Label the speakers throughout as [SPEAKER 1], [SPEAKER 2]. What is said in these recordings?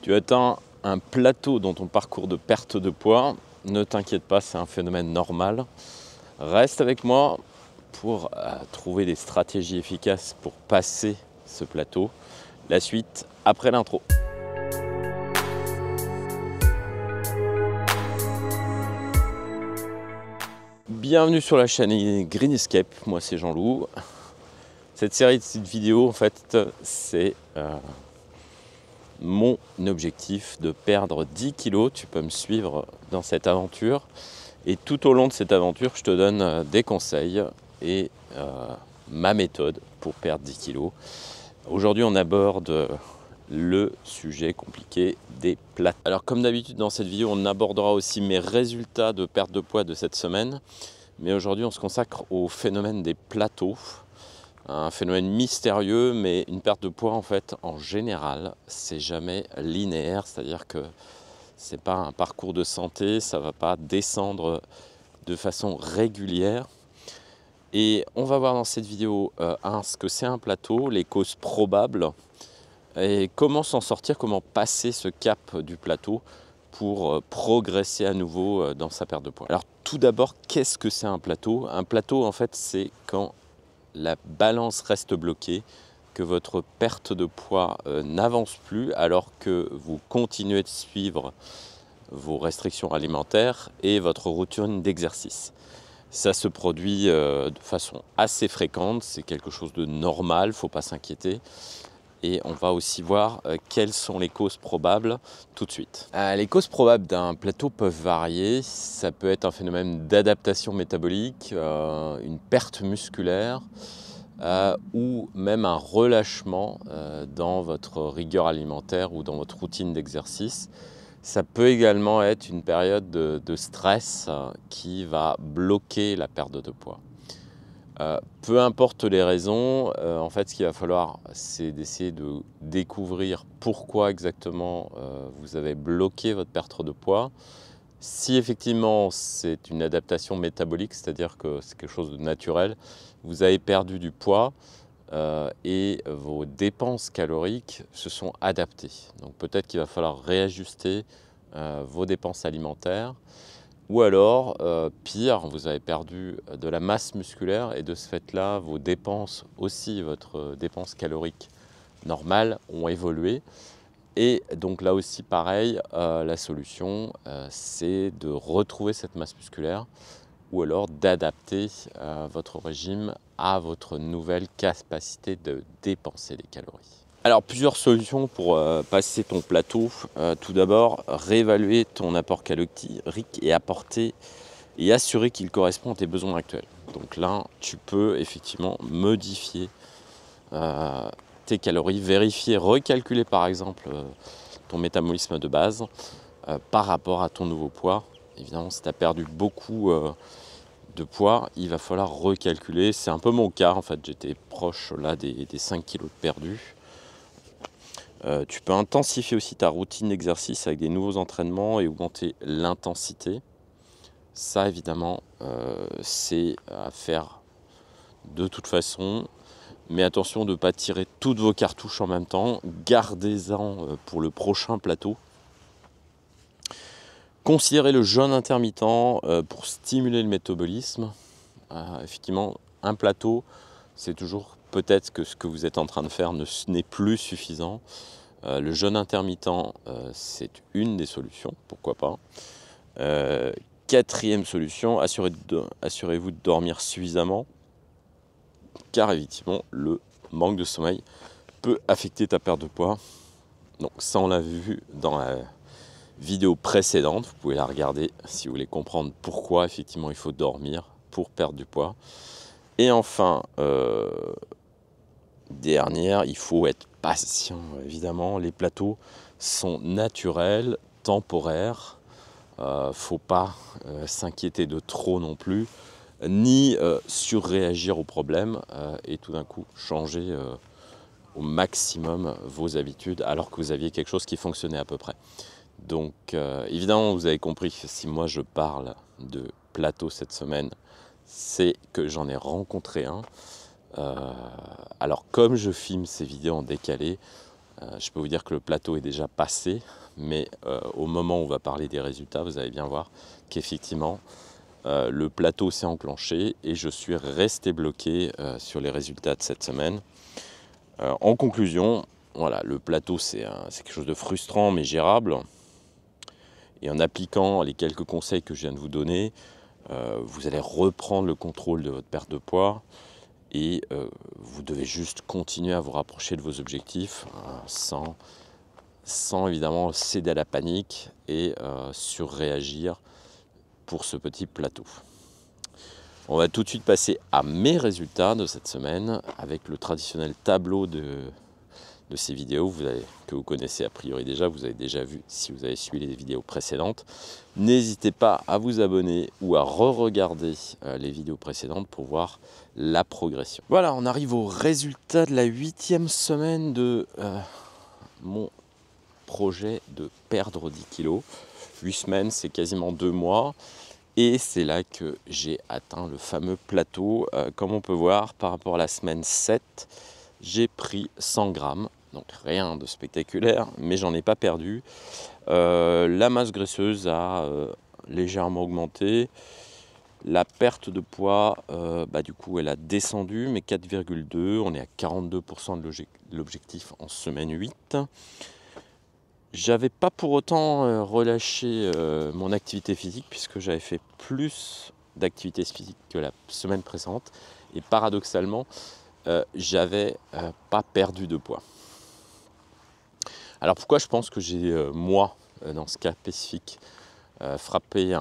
[SPEAKER 1] Tu atteins un plateau dans ton parcours de perte de poids. Ne t'inquiète pas, c'est un phénomène normal. Reste avec moi pour trouver des stratégies efficaces pour passer ce plateau. La suite après l'intro. Bienvenue sur la chaîne Green Escape, moi c'est Jean-Loup. Cette série de vidéos, en fait, c'est mon objectif de perdre 10 kilos. Tu peux me suivre dans cette aventure. Et tout au long de cette aventure, je te donne des conseils et ma méthode pour perdre 10 kilos. Aujourd'hui, on aborde le sujet compliqué des plateaux. Alors, comme d'habitude dans cette vidéo, on abordera aussi mes résultats de perte de poids de cette semaine. Mais aujourd'hui, on se consacre au phénomène des plateaux. Un phénomène mystérieux, mais une perte de poids, en fait, en général, c'est jamais linéaire. C'est-à-dire que c'est pas un parcours de santé, ça va pas descendre de façon régulière. Et on va voir dans cette vidéo ce que c'est un plateau, les causes probables et comment s'en sortir, comment passer ce cap du plateau pour progresser à nouveau dans sa perte de poids. Alors tout d'abord, qu'est-ce que c'est un plateau? Un plateau, en fait, c'est quand la balance reste bloquée, que votre perte de poids n'avance plus alors que vous continuez de suivre vos restrictions alimentaires et votre routine d'exercice. Ça se produit de façon assez fréquente, c'est quelque chose de normal, il ne faut pas s'inquiéter. Et on va aussi voir quelles sont les causes probables tout de suite. Les causes probables d'un plateau peuvent varier. Ça peut être un phénomène d'adaptation métabolique, une perte musculaire ou même un relâchement dans votre rigueur alimentaire ou dans votre routine d'exercice. Ça peut également être une période de stress qui va bloquer la perte de poids. Peu importe les raisons, en fait, ce qu'il va falloir, c'est d'essayer de découvrir pourquoi exactement vous avez bloqué votre perte de poids. Si effectivement c'est une adaptation métabolique, c'est-à-dire que c'est quelque chose de naturel, vous avez perdu du poids et vos dépenses caloriques se sont adaptées. Donc peut-être qu'il va falloir réajuster vos dépenses alimentaires. Ou alors, pire, vous avez perdu de la masse musculaire et de ce fait-là, vos dépenses aussi, votre dépense calorique normale ont évolué. Et donc là aussi, pareil, la solution, c'est de retrouver cette masse musculaire ou alors d'adapter votre régime à votre nouvelle capacité de dépenser des calories. Alors, plusieurs solutions pour passer ton plateau. Tout d'abord, réévaluer ton apport calorique et assurer qu'il correspond à tes besoins actuels. Donc là, tu peux effectivement modifier tes calories, vérifier, recalculer par exemple ton métabolisme de base par rapport à ton nouveau poids. Évidemment, si tu as perdu beaucoup de poids, il va falloir recalculer. C'est un peu mon cas, en fait, j'étais proche là des 5 kilos de perdus. Tu peux intensifier aussi ta routine d'exercice avec des nouveaux entraînements et augmenter l'intensité. Ça, évidemment, c'est à faire de toute façon. Mais attention de ne pas tirer toutes vos cartouches en même temps. Gardez-en pour le prochain plateau. Considérez le jeûne intermittent pour stimuler le métabolisme. Effectivement, un plateau, c'est toujours peut-être que ce que vous êtes en train de faire n'est plus suffisant. Le jeûne intermittent, c'est une des solutions, pourquoi pas. Quatrième solution, assurez-vous de dormir suffisamment, car effectivement, le manque de sommeil peut affecter ta perte de poids. Donc ça, on l'a vu dans la vidéo précédente, vous pouvez la regarder si vous voulez comprendre pourquoi effectivement il faut dormir pour perdre du poids. Et enfin, dernière, il faut être patient, évidemment. Les plateaux sont naturels, temporaires. Faut pas s'inquiéter de trop non plus, ni surréagir au problème et tout d'un coup changer au maximum vos habitudes alors que vous aviez quelque chose qui fonctionnait à peu près. Donc évidemment, vous avez compris que si moi je parle de plateau cette semaine, c'est que j'en ai rencontré un. Alors comme je filme ces vidéos en décalé, Je peux vous dire que le plateau est déjà passé, mais au moment où on va parler des résultats, vous allez bien voir qu'effectivement, le plateau s'est enclenché et je suis resté bloqué sur les résultats de cette semaine. En conclusion, voilà, le plateau c'est quelque chose de frustrant mais gérable. Et en appliquant les quelques conseils que je viens de vous donner, vous allez reprendre le contrôle de votre perte de poids et vous devez juste continuer à vous rapprocher de vos objectifs sans évidemment céder à la panique et surréagir pour ce petit plateau. On va tout de suite passer à mes résultats de cette semaine avec le traditionnel tableau de ces vidéos que vous connaissez a priori déjà, vous avez déjà vu si vous avez suivi les vidéos précédentes. N'hésitez pas à vous abonner ou à re-regarder les vidéos précédentes pour voir la progression. Voilà, on arrive au résultat de la 8e semaine de mon projet de perdre 10 kilos. 8 semaines, c'est quasiment 2 mois. Et c'est là que j'ai atteint le fameux plateau. Comme on peut voir, par rapport à la semaine 7, j'ai pris 100 grammes. Donc rien de spectaculaire, mais j'en ai pas perdu. La masse graisseuse a légèrement augmenté. La perte de poids, du coup, elle a descendu, mais 4,2. On est à 42% de l'objectif en semaine 8. J'avais pas pour autant relâché mon activité physique puisque j'avais fait plus d'activité physique que la semaine précédente. Et paradoxalement, j'avais pas perdu de poids. Alors pourquoi je pense que j'ai, moi, dans ce cas spécifique, frappé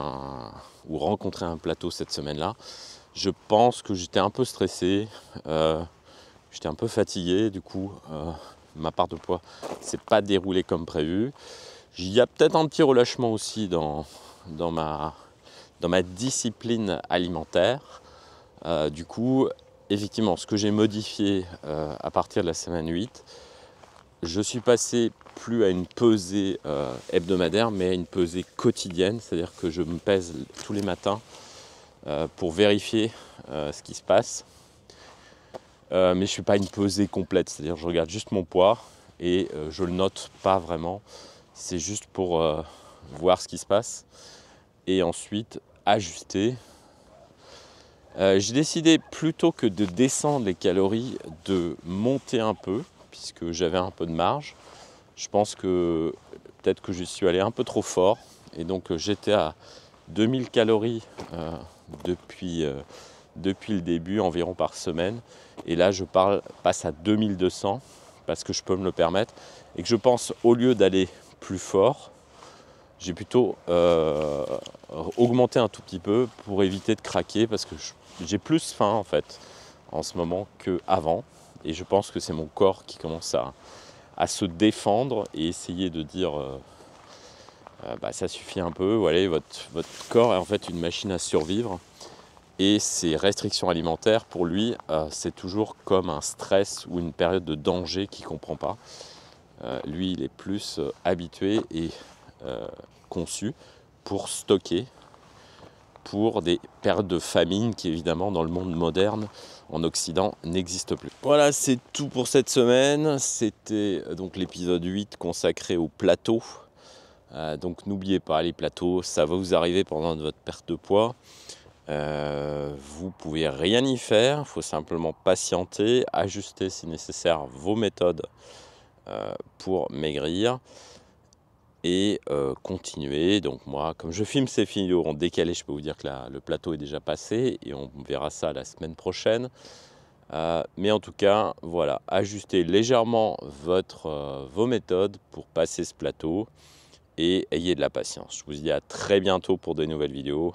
[SPEAKER 1] ou rencontré un plateau cette semaine-là? Je pense que j'étais un peu stressé, j'étais un peu fatigué, du coup, ma part de poids s'est pas déroulée comme prévu. Il y a peut-être un petit relâchement aussi dans ma discipline alimentaire. Du coup, effectivement, ce que j'ai modifié à partir de la semaine 8, je suis passé plus à une pesée hebdomadaire, mais à une pesée quotidienne, c'est-à-dire que je me pèse tous les matins pour vérifier ce qui se passe. Mais je ne suis pas une pesée complète, c'est-à-dire que je regarde juste mon poids et je le note pas vraiment. C'est juste pour voir ce qui se passe et ensuite ajuster. J'ai décidé plutôt que de descendre les calories, de monter un peu, puisque j'avais un peu de marge. Je pense que peut-être que je suis allé un peu trop fort. Et donc j'étais à 2000 calories depuis le début, environ par semaine. Et là, je passe à 2200 parce que je peux me le permettre. Et que je pense, au lieu d'aller plus fort, j'ai plutôt augmenté un tout petit peu pour éviter de craquer parce que j'ai plus faim en fait en ce moment qu'avant. Et je pense que c'est mon corps qui commence à se défendre et essayer de dire ça suffit un peu, voilà, votre corps est en fait une machine à survivre et ces restrictions alimentaires pour lui c'est toujours comme un stress ou une période de danger qu'il ne comprend pas. Lui il est plus habitué et conçu pour stocker pour des périodes de famine qui évidemment dans le monde moderne en Occident n'existent plus. Voilà, c'est tout pour cette semaine. C'était donc l'épisode 8 consacré au plateau. Donc n'oubliez pas, les plateaux, ça va vous arriver pendant votre perte de poids. Vous pouvez rien y faire, il faut simplement patienter, ajuster si nécessaire vos méthodes pour maigrir et continuer. Donc moi, comme je filme ces vidéos en décalé, je peux vous dire que le plateau est déjà passé et on verra ça la semaine prochaine. Mais en tout cas, voilà, ajustez légèrement vos méthodes pour passer ce plateau et ayez de la patience. Je vous dis à très bientôt pour de nouvelles vidéos.